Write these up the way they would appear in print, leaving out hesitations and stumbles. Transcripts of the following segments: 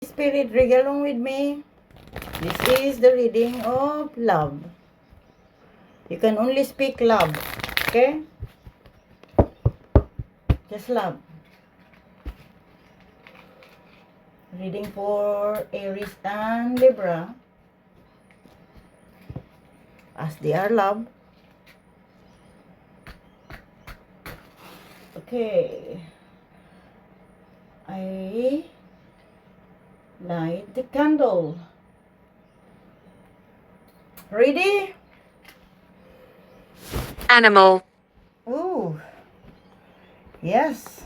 Spirit, read along with me. This is the reading of love. You can only speak love. Okay? Just love. Reading for Aries and Libra. As they are love. Okay. I light the candle. Ready? Animal. Ooh. Yes.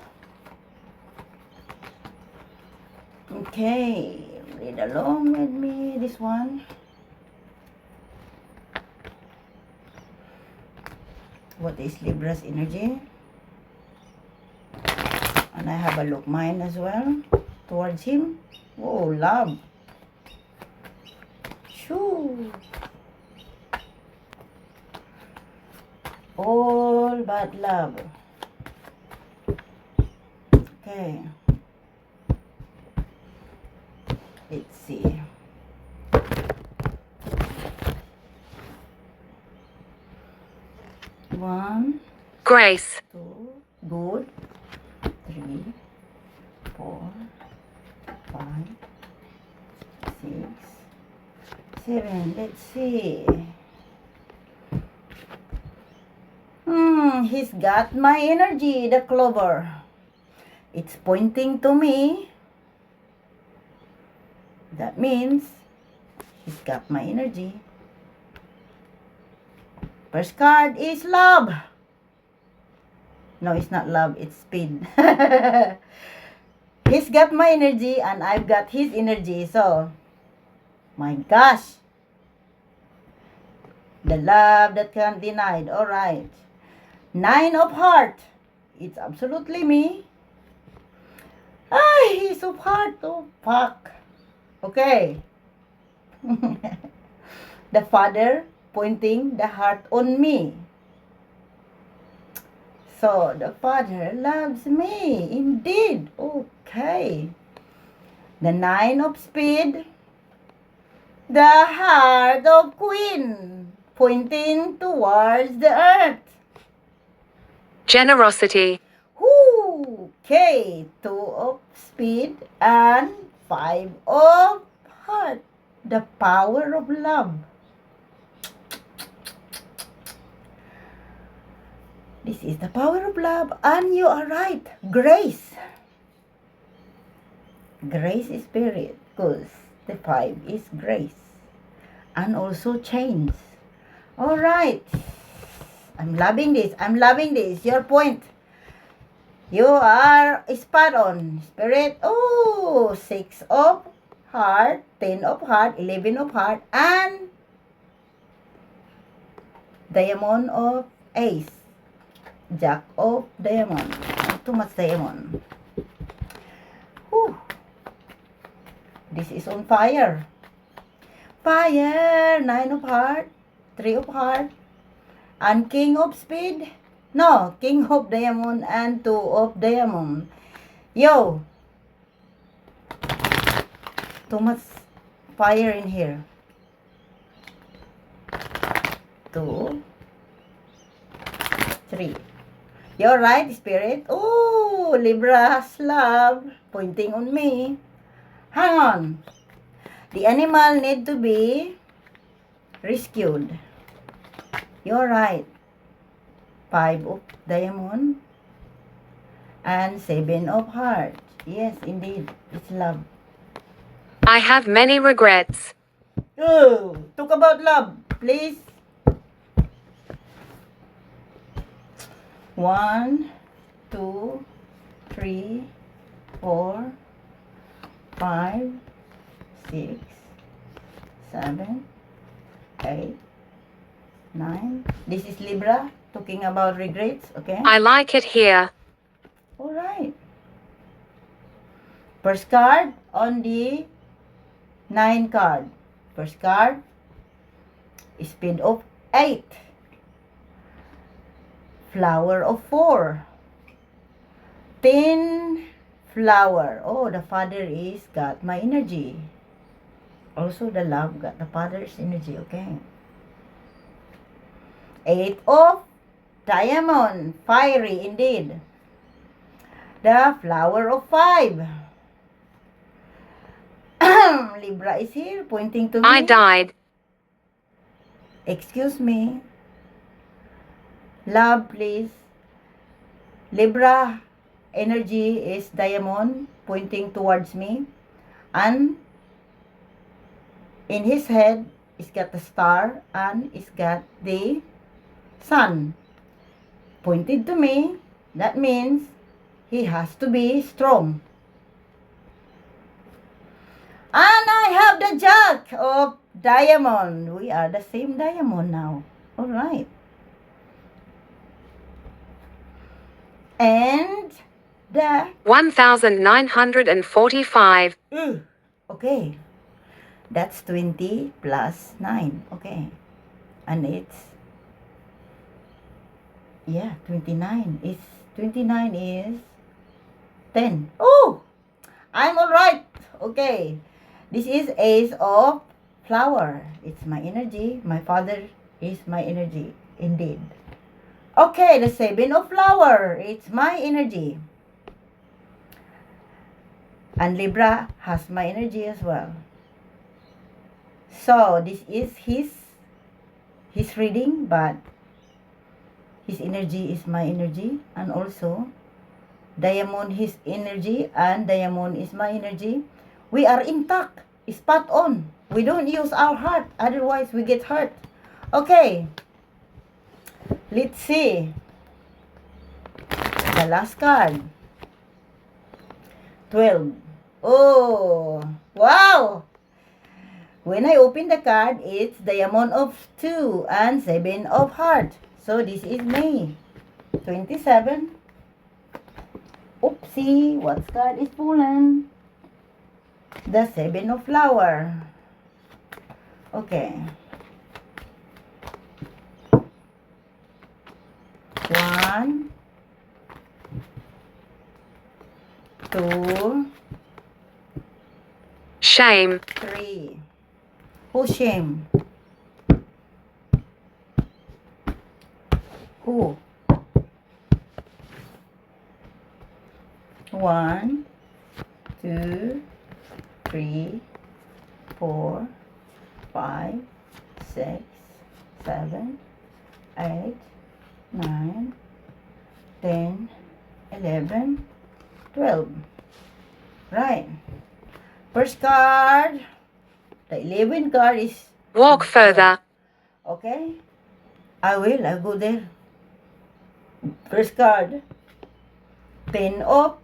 Okay. Read along with me this one. What is Libra's energy? And I have a look mine as well towards him. Oh, love. Shoo. All but love. Okay. Let's see. One, Grace. two, good. 3, 4, 5, 6, 7. Let's see. He's got my energy, the clover. It's pointing to me. That means he's got my energy. First card is love. No, it's not love, it's speed. He's got my energy and I've got his energy. So, my gosh. The love that can't be denied. Alright. 9 of heart. It's absolutely me. He's of heart. Oh, fuck. Okay. The father pointing the heart on me. So, the father loves me. Indeed. Okay. The 9 of speed. The heart of queen. Pointing towards the earth. Generosity. Okay. 2 of speed and 5 of heart. The power of love. This is the power of love. And you are right. Grace. Grace is spirit. Because the 5 is grace. And also chains. Alright. I'm loving this. I'm loving this. Your point. You are spot on. Spirit. Oh, 6 of heart. 10 of heart. 11 of heart. And diamond of ace. Jack of diamond. Too much diamond. Whew. This is on fire. Fire. 9 of heart. 3 of heart. And king of speed. No, king of diamond and 2 of diamond. Yo. Too much fire in here. 2, 3. You're right, spirit. Oh, Libra's love. Pointing on me. Hang on. The animal need to be rescued. You're right. 5 of diamond and 7 of heart. Yes, indeed. It's love. I have many regrets. Oh, talk about love, please. 1, 2, 3, 4, 5, 6, 7, 8, 9. This is Libra talking about regrets, okay? I like it here. Alright. First card on the 9 card. First card, speed of 8. Flower of 4. 10, flower. Oh, the father is got my energy. Also, the love got the father's energy. Okay. 8 of diamond. Fiery indeed. The flower of 5. Libra is here pointing to me. I died. Excuse me. Love, please. Libra energy is diamond pointing towards me. And in his head, it's got the star and it's got the sun pointed to me. That means he has to be strong. And I have the Jack of diamond. We are the same diamond now. All right. And the 1945. okay. That's 20 plus 9. Okay. And it's 29. 29 is 10. Oh! I'm all right. Okay. This is Ace of Flower. It's my energy. My father is my energy. Indeed. Okay, the 7 of Flower. It's my energy. And Libra has my energy as well. So, this is his reading, but his energy is my energy. And also, diamond his energy and diamond is my energy. We are intact. Spot on. We don't use our heart. Otherwise, we get hurt. Okay. Let's see. The last card. 12. Oh. Wow. When I open the card, it's Diamond of 2 and 7 of Heart. So, this is May 27. Oopsie. What card is fallen? The 7 of Flower. Okay. 1, 2, Shame. 3. Who's shame? Who? 1, 2, 3, 4, 5, 6, 7, 8, 9, 10, 11, 12. Right. First card. The 11 card is... Walk further. Okay. I'll go there. First card. 10 of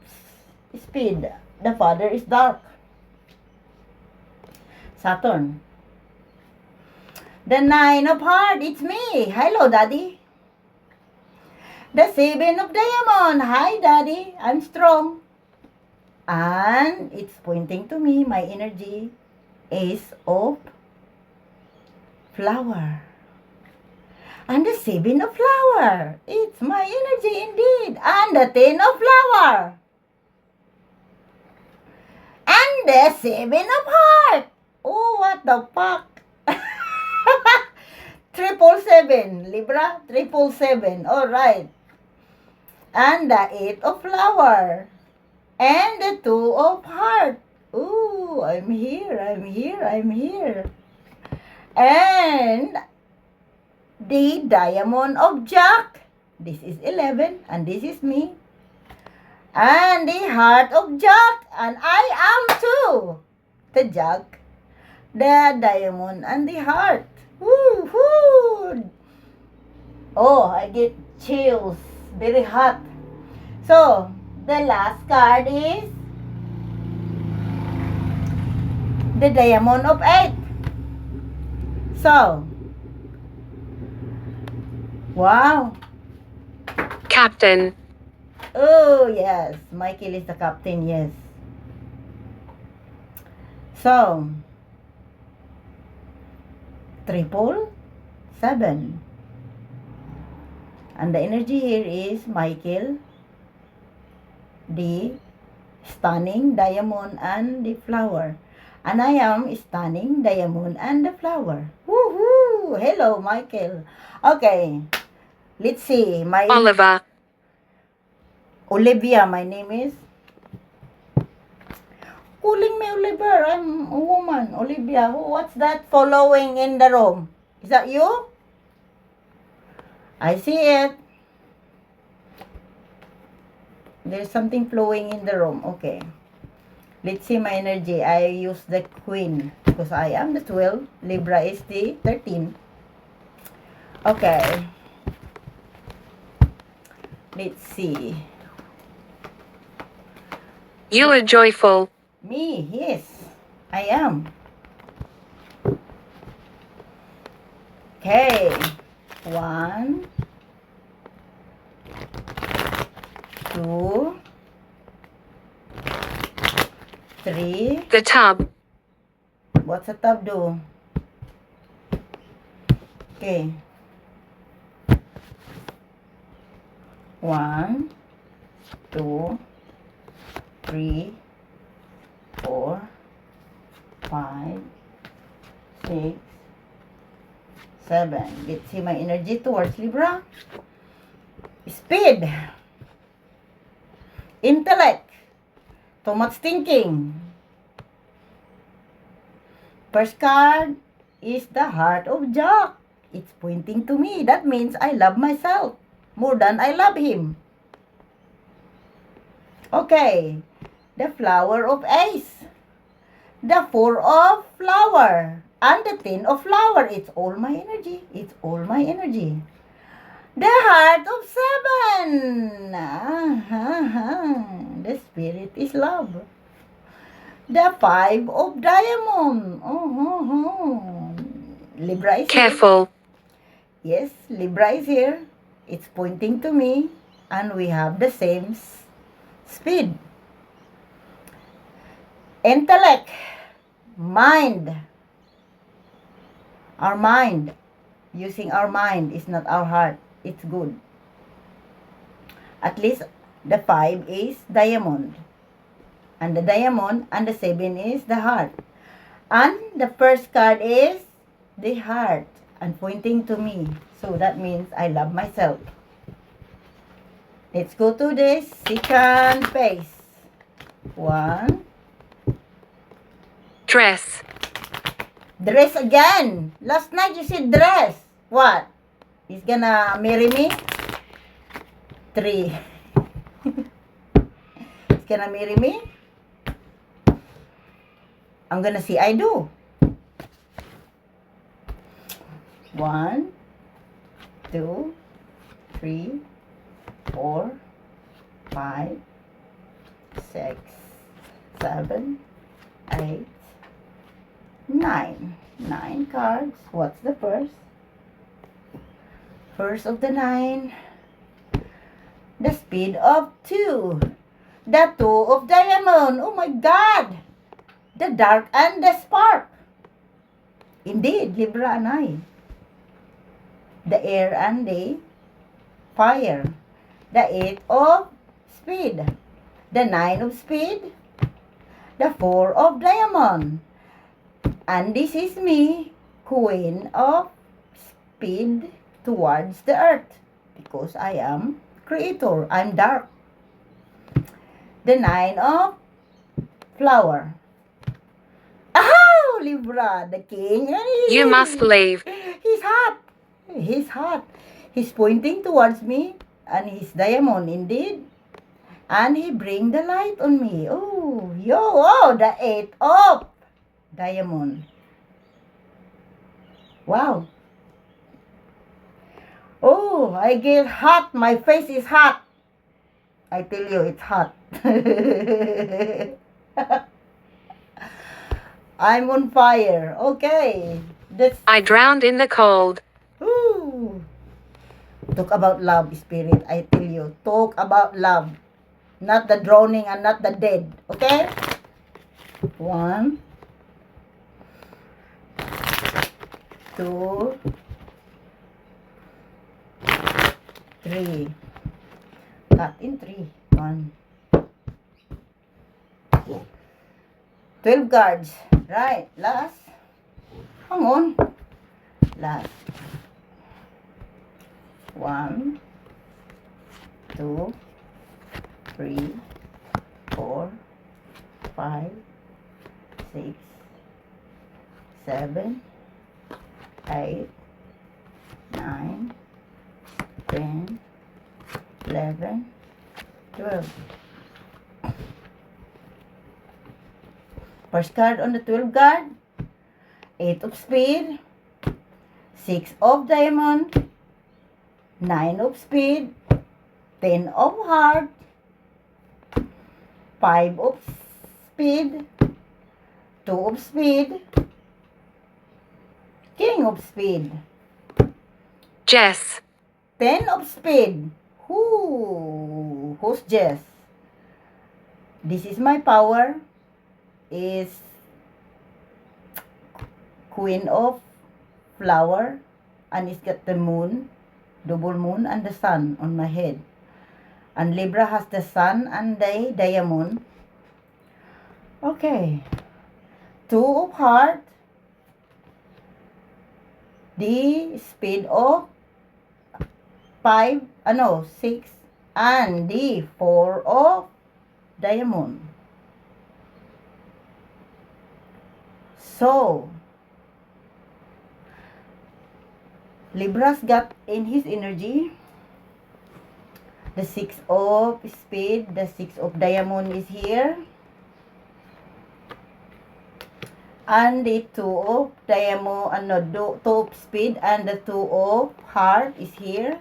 Speed. The father is dark. Saturn. The 9 of Heart. It's me. Hello, Daddy. The 7 of Diamond. Hi, Daddy. I'm strong. And it's pointing to me. My energy. Ace of Flower. And the 7 of Flower. It's my energy indeed. And the 10 of Flower. And the 7 of Heart. Oh, what the fuck? 777. Libra, 777. Alright. And the 8 of Flower. And the 2 of Heart. Ooh, I'm here. And the Diamond of Jack. This is 11 and this is me. And the Heart of Jack. And I am too. The Jack, the Diamond, and the Heart. Woo-hoo! Oh, I get chills. Very hot. So, the last card is the Diamond of 8. So, wow. Captain. Oh, yes. Michael is the captain, yes. So, 777. And the energy here is Michael, the stunning diamond and the flower. And I am stunning diamond and the flower. Woohoo! Hello, Michael. Okay, let's see. Oliver, Olivia, my name is. Calling me Oliver. I'm a woman. Olivia. What's that following in the room? Is that you? I see it. There's something flowing in the room. Okay. Let's see my energy. I use the Queen because I am the 12. Libra is the 13. Okay. Let's see. you are joyful. Me, yes. I am. Okay. 1, 2, 3. The tub, What's the tub do? Okay. 1, 2, 3, 4, 5, 6, 7. Let's see my energy towards Libra. Speed. Intellect. Too much thinking. First card is the heart of Jack. It's pointing to me. That means I love myself more than I love him. Okay. The flower of ace. The 4 of flower. And the 10 of flower. It's all my energy. It's all my energy. The heart of 7. The spirit is love. The 5 of diamond. Libra is here. careful. Yes, Libra is here. It's pointing to me. And we have the same speed. Intellect. Mind. Our mind. Using our mind is not our heart. It's good. At least the 5 is diamond. And the diamond and the 7 is the heart. And the first card is the heart. And pointing to me. So that means I love myself. Let's go to the second phase. 1. Dress, Dress again. Last night you said dress. What? He's gonna marry me? 3. He's gonna marry me? I'm gonna see I do. 1, 2, 3, 4, 5, 6, 7, 8, 9. 9 cards. What's the first? First of the 9. The speed of 2. The 2 of diamond. Oh my God! The dark and the spark. Indeed, Libra and I. The air and the fire. The 8 of speed. The 9 of speed. The 4 of diamond. And this is me, Queen of speed towards the earth. Because I am creator. I'm dark. The 9 of flower. Oh, Libra, the king. you must leave. He's hot. He's hot. He's pointing towards me. And he's diamond indeed. And he bring the light on me. Oh, the 8 of diamond. Wow. Oh, I get hot. My face is hot. I tell you, it's hot. I'm on fire. Okay. That's... I drowned in the cold. Ooh. Talk about love, spirit. I tell you. Talk about love. Not the drowning and not the dead. Okay? 1, 2, 3. Cut in 3. 1, 12 cards. Right. Last. Hang on. Last. 1, 2, 3, 4, 5, 6, 7, 8, 9, 10, 11, 12. First card on the 12 card, 8 of spade, 6 of diamond, 9 of spade, 10 of heart, 5 of spade, 2 of spade, king of spade, Jess, 10 of spade. Who's Jess? This is my power. Is queen of flower, and it's got the moon, double moon, and the sun on my head. And Libra has the sun and the diamond. Okay. 2 of heart, the spade of 6, and the 4 of diamond. So, Libra's got in his energy the 6 of spade, the 6 of diamond is here, and the 2 of diamond, 2 of spade, and the 2 of heart is here.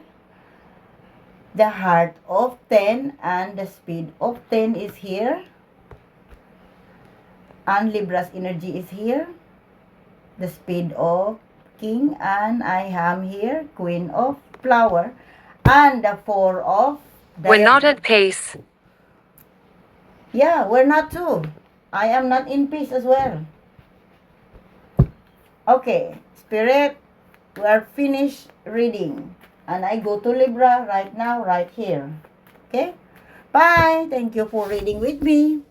The heart of 10 and the spade of 10 is here. And Libra's energy is here. The spade of king, and I am here, queen of flower, and the 4 of diamond. we're not at peace. Yeah, we're not too. I am not in peace as well. Okay, Spirit, we are finished reading. And I go to Libra right now, right here. Okay? Bye. Thank you for reading with me.